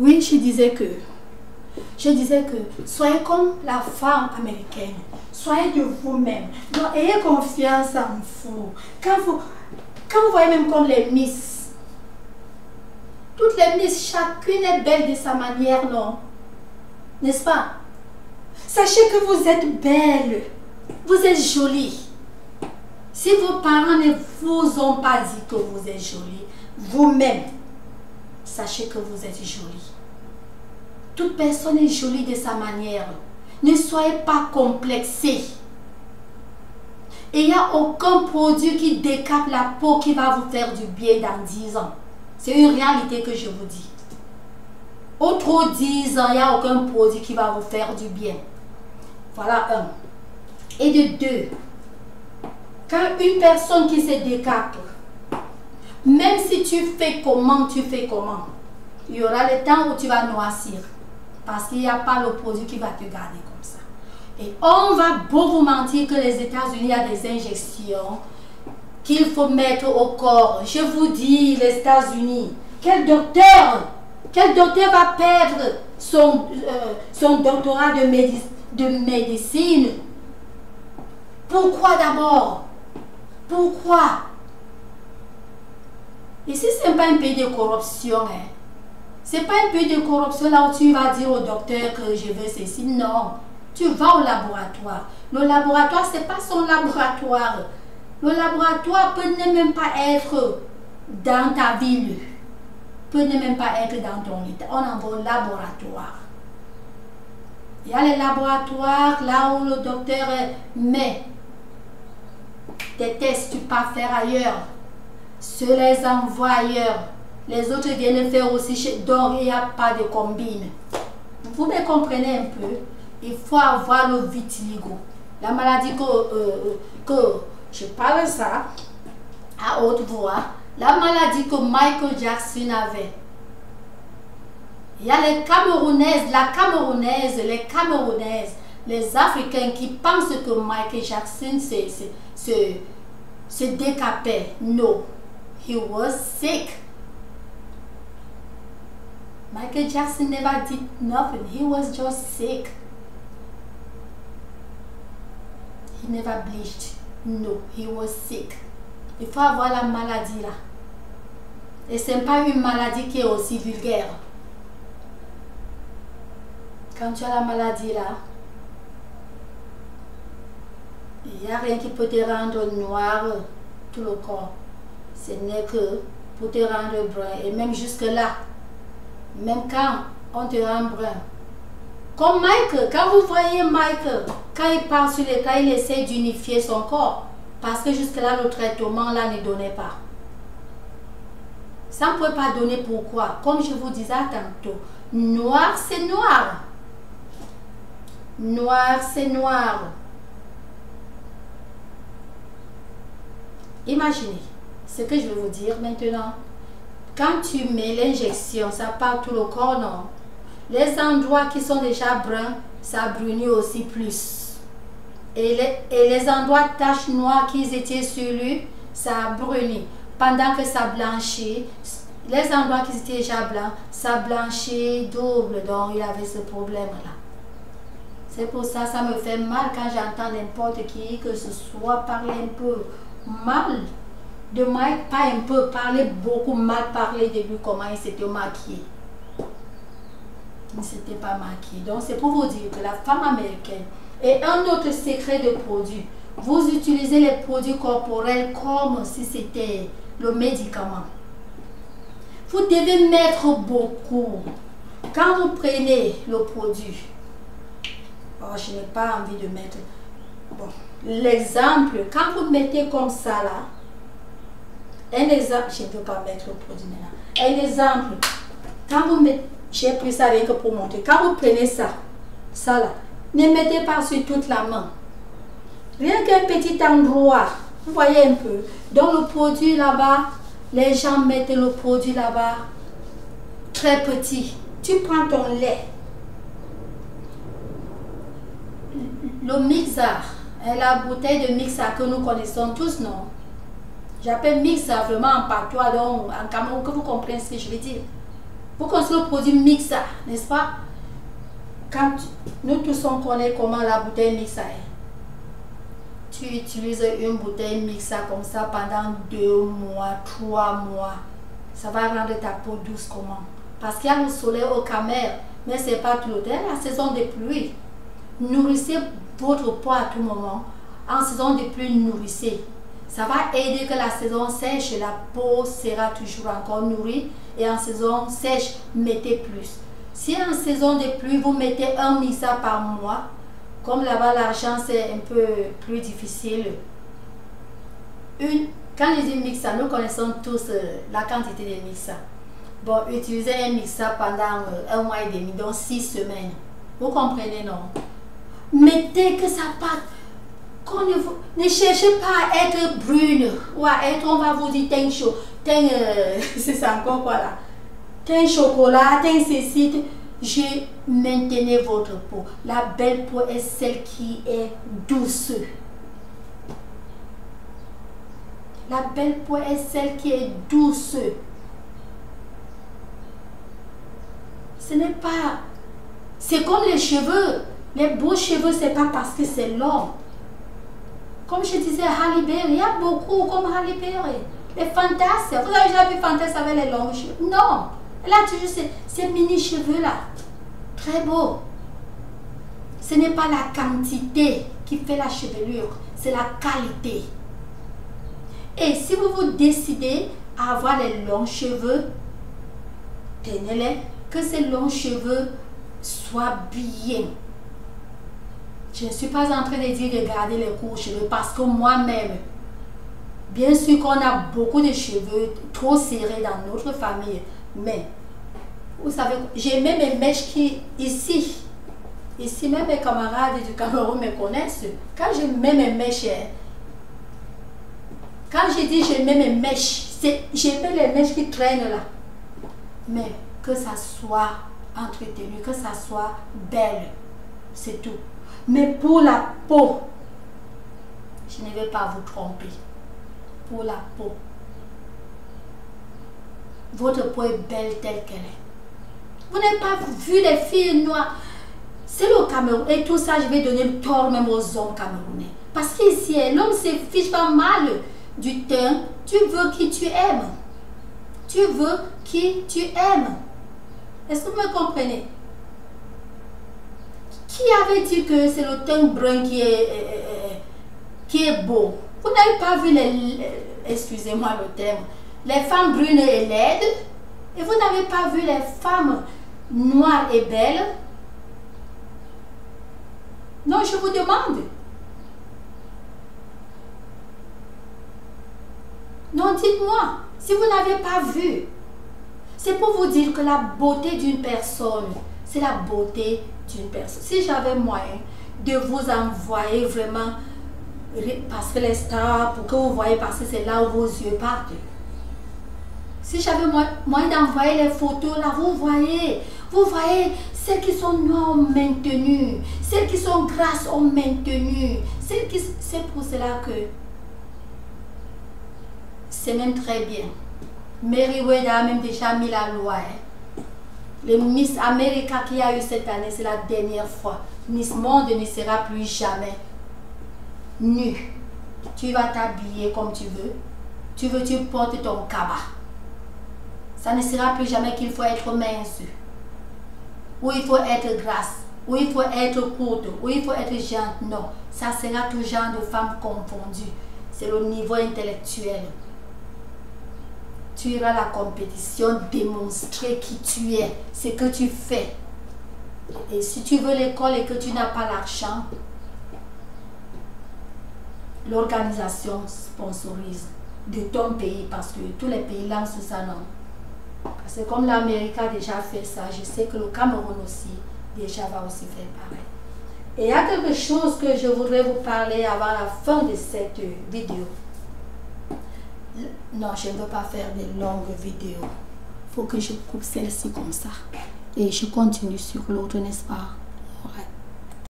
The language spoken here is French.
Oui, je disais que soyez comme la femme américaine. Soyez de vous-même. Donc, ayez confiance en vous. Quand vous voyez même comme les Miss, toutes les Miss, chacune est belle de sa manière, non? N'est-ce pas? Sachez que vous êtes belle. Vous êtes jolie. Si vos parents ne vous ont pas dit que vous êtes jolie, vous-même, sachez que vous êtes jolie. Toute personne est jolie de sa manière. Ne soyez pas complexés. Et il n'y a aucun produit qui décape la peau qui va vous faire du bien dans 10 ans. C'est une réalité que je vous dis. Au trop 10 ans, il n'y a aucun produit qui va vous faire du bien. Voilà un. Et de deux, quand une personne qui se décape, même si tu fais comment, il y aura le temps où tu vas noircir. Parce qu'il n'y a pas le produit qui va te garder comme ça. Et on va beau vous mentir que les États-Unis, il y a des injections qu'il faut mettre au corps. Je vous dis, les États-Unis, quel docteur va perdre son doctorat de médecine? Pourquoi d'abord? Pourquoi? Ici, ce n'est pas un pays de corruption. Hein. Ce n'est pas un pays de corruption là où tu vas dire au docteur que je veux ceci. Non. Tu vas au laboratoire. Le laboratoire, ce n'est pas son laboratoire. Le laboratoire peut ne même pas être dans ta ville. Peut ne même pas être dans ton état. On envoie au laboratoire. Il y a les laboratoires là où le docteur met des tests que tu peux faire ailleurs. Se les envoie ailleurs. Les autres viennent faire aussi chez. Donc il n'y a pas de combine. Vous me comprenez un peu? Il faut avoir le vitiligo. La maladie que je parle ça à haute voix. La maladie que Michael Jackson avait. Il y a les Camerounaises, les Camerounaises, les Africains qui pensent que Michael Jackson se décapait. No, he was sick. Michael Jackson never did nothing. He was just sick. He never bleached. No, he was sick. Il faut avoir la maladie là. Et ce n'est pas une maladie qui est aussi vulgaire. Quand tu as la maladie là, il n'y a rien qui peut te rendre noir tout le corps. Ce n'est que pour te rendre brun. Et même jusque là, même quand on te rend brun. Comme Michael, quand vous voyez Michael, quand il part sur l'écran, il essaie d'unifier son corps. Parce que jusque là, le traitement là ne donnait pas. Ça ne peut pas donner pourquoi. Comme je vous disais tantôt, noir c'est noir. Noir c'est noir. Imaginez ce que je vais vous dire maintenant. Quand tu mets l'injection, ça part tout le corps, non? Les endroits qui sont déjà bruns, ça brunit aussi plus. Et les endroits taches noires qui étaient sur lui, ça brunit. Pendant que ça blanchit, les endroits qui étaient déjà blancs, ça blanchit double. Donc il avait ce problème-là. C'est pour ça ça me fait mal quand j'entends n'importe qui, que ce soit parler un peu mal de Mike, pas un peu, parler beaucoup mal, parler de lui, comment il s'était maquillé. Il ne s'était pas maquillé. Donc c'est pour vous dire que la femme américaine est un autre secret de produit. Vous utilisez les produits corporels comme si c'était le médicament. Vous devez mettre beaucoup. Quand vous prenez le produit, oh, je n'ai pas envie de mettre. Bon, l'exemple, quand vous mettez comme ça là, un exemple, je ne veux pas mettre le produit maintenant. Un exemple, quand vous mettez, j'ai pris ça rien que pour montrer. Quand vous prenez ça là, ne mettez pas sur toute la main. Rien qu'un petit endroit, vous voyez un peu. Dans le produit là-bas, les gens mettent le produit là-bas, très petit. Tu prends ton lait, le mixeur, la bouteille de mixeur que nous connaissons tous, non? J'appelle mixeur vraiment en patois, donc en Cameroun, que vous comprenez ce que je veux dire. Pour construire le produit mixa, n'est-ce pas? Quand nous tous on connaît comment la bouteille mixa est. Tu utilises une bouteille mixa comme ça pendant 2 mois, 3 mois. Ça va rendre ta peau douce comment? Parce qu'il y a le soleil au Cameroun, mais ce n'est pas tout le temps. La saison de pluie. Nourrissez votre peau à tout moment. En saison de pluie, nourrissez. Ça va aider que la saison sèche, la peau sera toujours encore nourrie. Et en saison sèche, mettez plus. Si en saison de pluie, vous mettez un mixa par mois, comme là-bas l'argent c'est un peu plus difficile. Quand je dis mixa, nous connaissons tous la quantité de mixa. Bon, utilisez un mixa pendant 1 mois et demi, donc 6 semaines. Vous comprenez, non? Mettez que ça parte. Ne cherchez pas à être brune ou à être, on va vous dire, teint chaud, teint, c'est ça encore quoi là, teint chocolat, teint ceci. Je maintenez votre peau. La belle peau est celle qui est douce. La belle peau est celle qui est douce. Ce n'est pas... C'est comme les cheveux. Les beaux cheveux, c'est pas parce que c'est long. Comme je disais, Halle Berry, il y a beaucoup comme Halle Berry. Les fantasmes. Vous avez déjà vu fantasmes avec les longs cheveux? Non. Elle a toujours ces mini cheveux là. Très beau. Ce n'est pas la quantité qui fait la chevelure, c'est la qualité. Et si vous vous décidez à avoir les longs cheveux, tenez-les, que ces longs cheveux soient bien. Je ne suis pas en train de dire de garder les courts cheveux parce que moi-même, bien sûr qu'on a beaucoup de cheveux trop serrés dans notre famille, mais vous savez, j'ai même mes mèches qui, ici même mes camarades du Cameroun me connaissent. Quand je mets mes mèches, quand je dis je mets mes mèches, je mets les mèches qui traînent là. Mais que ça soit entretenu, que ça soit belle, c'est tout. Mais pour la peau, je ne vais pas vous tromper. Pour la peau, votre peau est belle telle qu'elle est. Vous n'avez pas vu les filles noires. C'est le Cameroun. Et tout ça, je vais donner le tort même aux hommes camerounais. Parce qu'ici, l'homme se fiche pas mal du teint. Tu veux qui tu aimes. Tu veux qui tu aimes. Est-ce que vous me comprenez? Qui avait dit que c'est le teint brun qui est beau? Vous n'avez pas vu excusez-moi le terme, les femmes brunes et laides? Et vous n'avez pas vu les femmes noires et belles? Non, je vous demande. Non, dites-moi, si vous n'avez pas vu, c'est pour vous dire que la beauté d'une personne, c'est la beauté d'une personne. Si j'avais moyen de vous envoyer vraiment, parce que les stars, pour que vous voyez, parce que c'est là où vos yeux partent. Si j'avais moyen d'envoyer les photos, là, vous voyez celles qui sont noires ont maintenu, celles qui sont grasses ont maintenu, c'est pour cela que c'est même très bien. Meriwether a même déjà mis la loi. Le Miss America qu'il y a eu cette année, c'est la dernière fois. Miss Monde ne sera plus jamais nu. Tu vas t'habiller comme tu veux. Tu portes ton cabas. Ça ne sera plus jamais qu'il faut être mince, ou il faut être grasse, ou il faut être courte, ou il faut être gentille. Non, ça sera tout genre de femmes confondues. C'est le niveau intellectuel. Tu iras à la compétition démontrer qui tu es, ce que tu fais. Et si tu veux l'école et que tu n'as pas l'argent, l'organisation sponsorise de ton pays, parce que tous les pays lancent ça, non? Parce que comme l'Amérique a déjà fait ça, je sais que le Cameroun aussi déjà va aussi faire pareil. Et il y a quelque chose que je voudrais vous parler avant la fin de cette vidéo. Non, je ne veux pas faire de longues vidéos. Il faut que je coupe celle-ci comme ça. Et je continue sur l'autre, n'est-ce pas? Ouais.